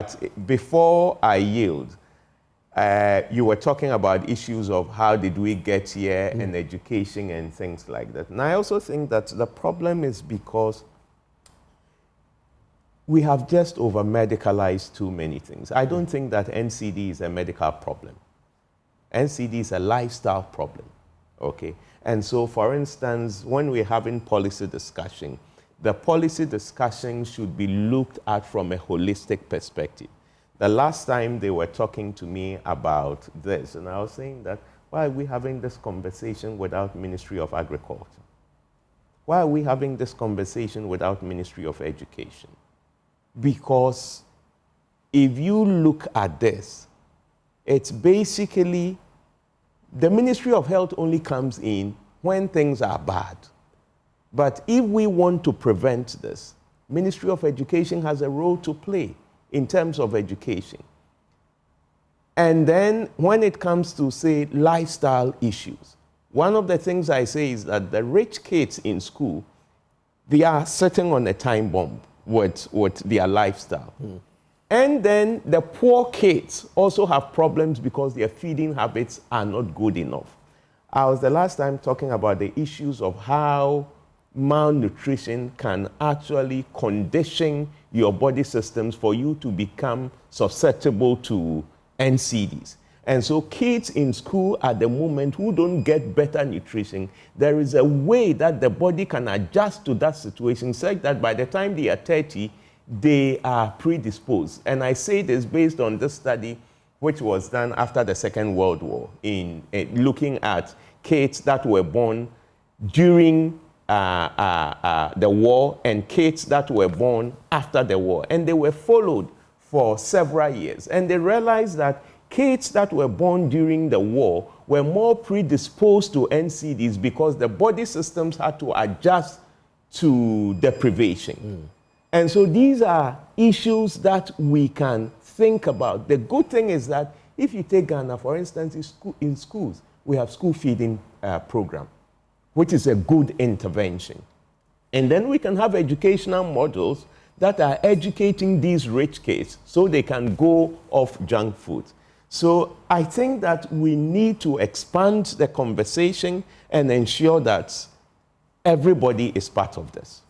But before I yield, you were talking about issues of how did we get here and education and things like that. And I also think that the problem is because we have just over-medicalized too many things. I don't think that NCD is a medical problem. NCD is a lifestyle problem, okay? And so, for instance, when we're having policy discussion, the policy discussion should be looked at from a holistic perspective. The last time they were talking to me about this, and I was saying that, why are we having this conversation without Ministry of Agriculture? Why are we having this conversation without Ministry of Education? Because if you look at this, it's basically the Ministry of Health only comes in when things are bad. But if we want to prevent this, Ministry of Education has a role to play in terms of education. And then when it comes to, say, lifestyle issues, one of the things I say is that the rich kids in school, they are sitting on a time bomb with their lifestyle. And then the poor kids also have problems because their feeding habits are not good enough. I was the last time talking about the issues of how malnutrition can actually condition your body systems for you to become susceptible to NCDs. And so kids in school at the moment who don't get better nutrition, there is a way that the body can adjust to that situation such that by the time they are 30, they are predisposed. And I say this based on this study which was done after the Second World War in looking at kids that were born during the war and kids that were born after the war. And they were followed for several years. And they realized that kids that were born during the war were more predisposed to NCDs because the body systems had to adjust to deprivation. And so these are issues that we can think about. The good thing is that if you take Ghana, for instance, in schools, we have school feeding program, which is a good intervention. And then we can have educational models that are educating these rich kids so they can go off junk food. So I think that we need to expand the conversation and ensure that everybody is part of this.